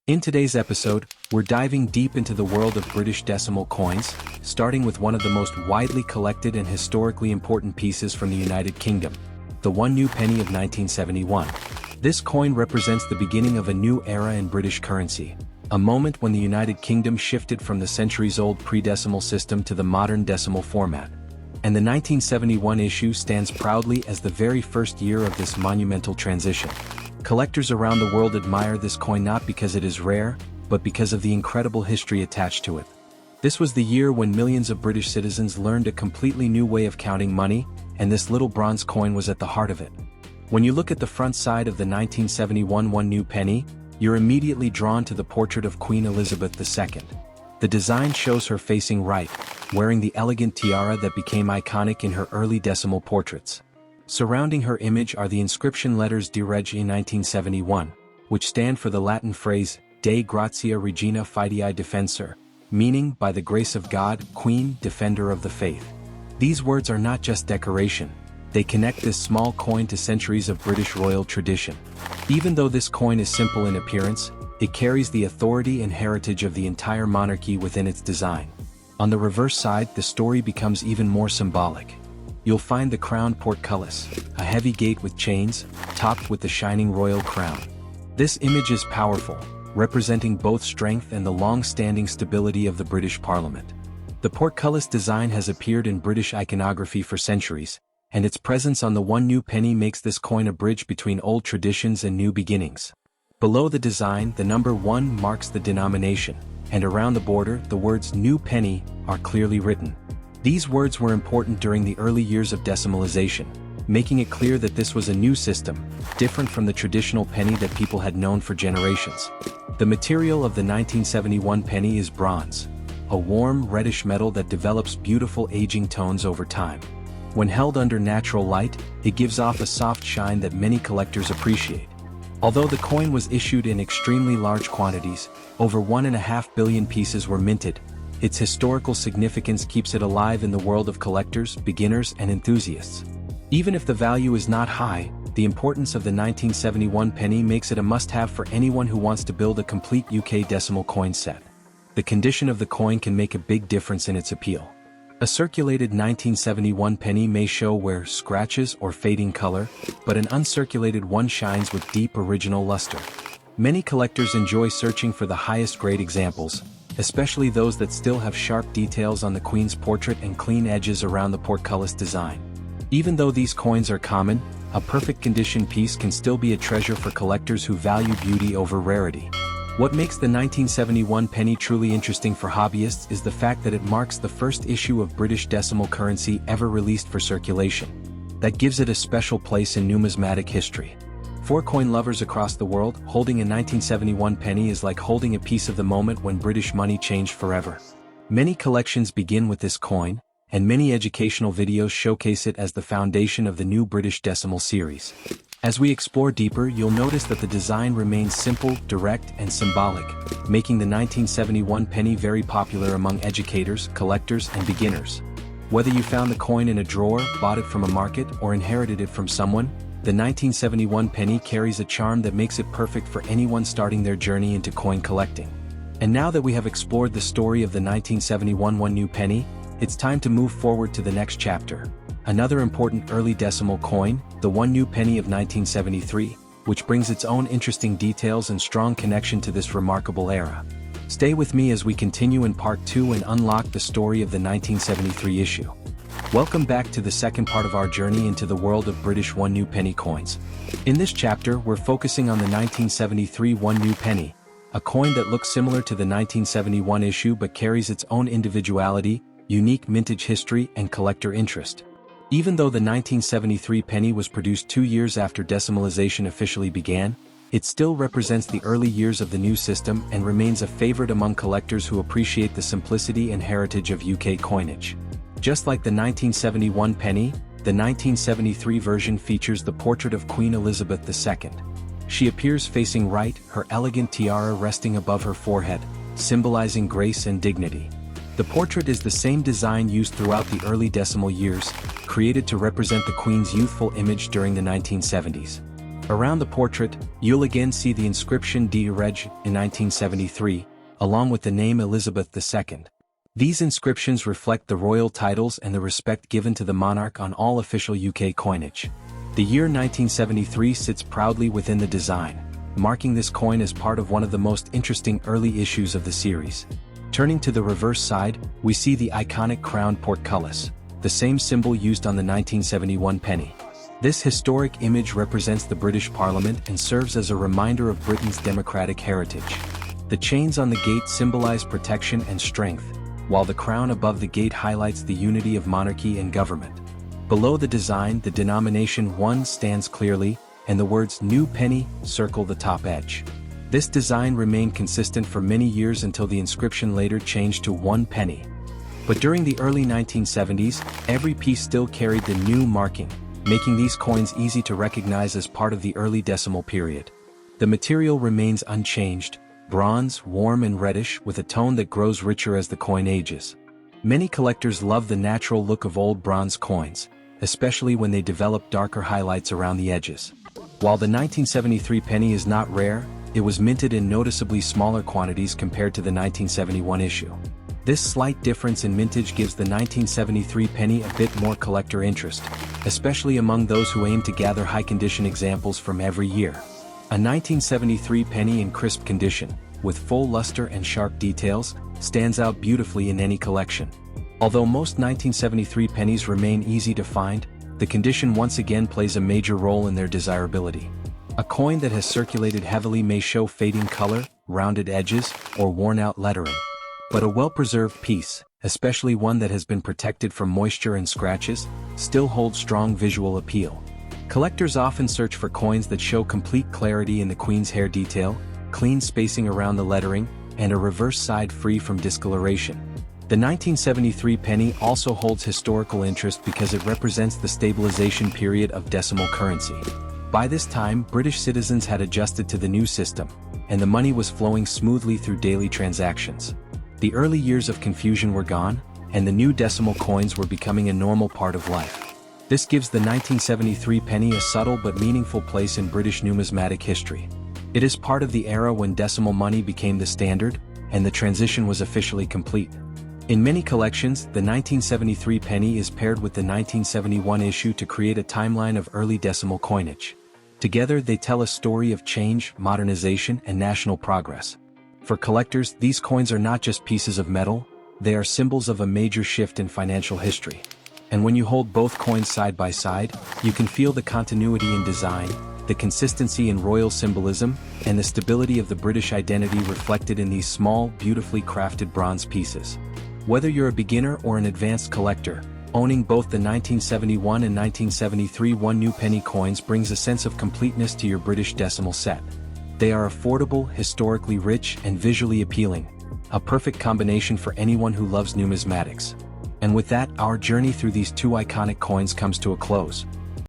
In today's episode, we're diving deep into the world of British decimal coins, starting with one of the most widely collected and historically important pieces from the United Kingdom, the OneNewPenny of 1971. This coin represents the beginning of a new era in British currency, a moment when the United Kingdom shifted from the centuries-old pre-decimal system to the modern decimal format. And the 1971 issue stands proudly as the very first year of this monumental transition. Collectors around the world admire this coin not because it is rare, but because of the incredible history attached to it. This was the year when millions of British citizens learned a completely new way of counting money, and this little bronze coin was at the heart of it. When you look at the front side of the 1971 OneNewPenny, you're immediately drawn to the portrait of Queen Elizabeth II. The design shows her facing right, wearing the elegant tiara that became iconic in her early decimal portraits. Surrounding her image are the inscription letters De Regi 1971, which stand for the Latin phrase, Dei Gratia Regina Fidei Defensor, meaning, by the grace of God, Queen, Defender of the Faith. These words are not just decoration, they connect this small coin to centuries of British royal tradition. Even though this coin is simple in appearance, it carries the authority and heritage of the entire monarchy within its design. On the reverse side, the story becomes even more symbolic. You'll find the crowned portcullis, a heavy gate with chains, topped with the shining royal crown. This image is powerful, representing both strength and the long-standing stability of the British Parliament. The portcullis design has appeared in British iconography for centuries, and its presence on the OneNewPenny makes this coin a bridge between old traditions and new beginnings. Below the design, the number 1 marks the denomination, and around the border, the words New Penny are clearly written. These words were important during the early years of decimalization, making it clear that this was a new system, different from the traditional penny that people had known for generations. The material of the 1971 penny is bronze, a warm reddish metal that develops beautiful aging tones over time. When held under natural light, it gives off a soft shine that many collectors appreciate. Although the coin was issued in extremely large quantities, over 1.5 billion pieces were minted, its historical significance keeps it alive in the world of collectors, beginners, and enthusiasts. Even if the value is not high, the importance of the 1971 penny makes it a must-have for anyone who wants to build a complete UK decimal coin set. The condition of the coin can make a big difference in its appeal. A circulated 1971 penny may show wear, scratches, or fading color, but an uncirculated one shines with deep original luster. Many collectors enjoy searching for the highest grade examples, especially those that still have sharp details on the Queen's portrait and clean edges around the portcullis design. Even though these coins are common, a perfect condition piece can still be a treasure for collectors who value beauty over rarity. What makes the 1971 penny truly interesting for hobbyists is the fact that it marks the first issue of British decimal currency ever released for circulation. That gives it a special place in numismatic history. For coin lovers across the world, holding a 1971 penny is like holding a piece of the moment when British money changed forever. Many collections begin with this coin, and many educational videos showcase it as the foundation of the new British decimal series. As we explore deeper, you'll notice that the design remains simple, direct, and symbolic, making the 1971 penny very popular among educators, collectors, and beginners. Whether you found the coin in a drawer, bought it from a market, or inherited it from someone, the 1971 penny carries a charm that makes it perfect for anyone starting their journey into coin collecting. And now that we have explored the story of the 1971 OneNewPenny, it's time to move forward to the next chapter. Another important early decimal coin, the OneNewPenny of 1973, which brings its own interesting details and strong connection to this remarkable era. Stay with me as we continue in part 2 and unlock the story of the 1973 issue. Welcome back to the second part of our journey into the world of British OneNewPenny coins. In this chapter, we're focusing on the 1973 OneNewPenny, a coin that looks similar to the 1971 issue but carries its own individuality, unique mintage history, and collector interest. Even though the 1973 penny was produced 2 years after decimalization officially began, it still represents the early years of the new system and remains a favorite among collectors who appreciate the simplicity and heritage of UK coinage. Just like the 1971 penny, the 1973 version features the portrait of Queen Elizabeth II. She appears facing right, her elegant tiara resting above her forehead, symbolizing grace and dignity. The portrait is the same design used throughout the early decimal years, created to represent the Queen's youthful image during the 1970s. Around the portrait, you'll again see the inscription D. Reg. in 1973, along with the name Elizabeth II. These inscriptions reflect the royal titles and the respect given to the monarch on all official UK coinage. The year 1973 sits proudly within the design, marking this coin as part of one of the most interesting early issues of the series. Turning to the reverse side, we see the iconic crowned portcullis, the same symbol used on the 1971 penny. This historic image represents the British Parliament and serves as a reminder of Britain's democratic heritage. The chains on the gate symbolize protection and strength, while the crown above the gate highlights the unity of monarchy and government. Below the design, the denomination 1 stands clearly, and the words New Penny circle the top edge. This design remained consistent for many years until the inscription later changed to 1 penny. But during the early 1970s, every piece still carried the new marking, making these coins easy to recognize as part of the early decimal period. The material remains unchanged, bronze, warm and reddish with a tone that grows richer as the coin ages. Many collectors love the natural look of old bronze coins, especially when they develop darker highlights around the edges. While the 1973 penny is not rare, it was minted in noticeably smaller quantities compared to the 1971 issue. This slight difference in mintage gives the 1973 penny a bit more collector interest, especially among those who aim to gather high-condition examples from every year. A 1973 penny in crisp condition, with full luster and sharp details, stands out beautifully in any collection. Although most 1973 pennies remain easy to find, the condition once again plays a major role in their desirability. A coin that has circulated heavily may show fading color, rounded edges, or worn-out lettering. But a well-preserved piece, especially one that has been protected from moisture and scratches, still holds strong visual appeal. Collectors often search for coins that show complete clarity in the Queen's hair detail, clean spacing around the lettering, and a reverse side free from discoloration. The 1973 penny also holds historical interest because it represents the stabilization period of decimal currency. By this time, British citizens had adjusted to the new system, and the money was flowing smoothly through daily transactions. The early years of confusion were gone, and the new decimal coins were becoming a normal part of life. This gives the 1973 penny a subtle but meaningful place in British numismatic history. It is part of the era when decimal money became the standard, and the transition was officially complete. In many collections, the 1973 penny is paired with the 1971 issue to create a timeline of early decimal coinage. Together they tell a story of change, modernization, and national progress. For collectors, these coins are not just pieces of metal, they are symbols of a major shift in financial history. And when you hold both coins side by side, you can feel the continuity in design, the consistency in royal symbolism, and the stability of the British identity reflected in these small, beautifully crafted bronze pieces. Whether you're a beginner or an advanced collector, owning both the 1971 and 1973 OneNewPenny coins brings a sense of completeness to your British decimal set. They are affordable, historically rich, and visually appealing, a perfect combination for anyone who loves numismatics. And with that, our journey through these two iconic coins comes to a close.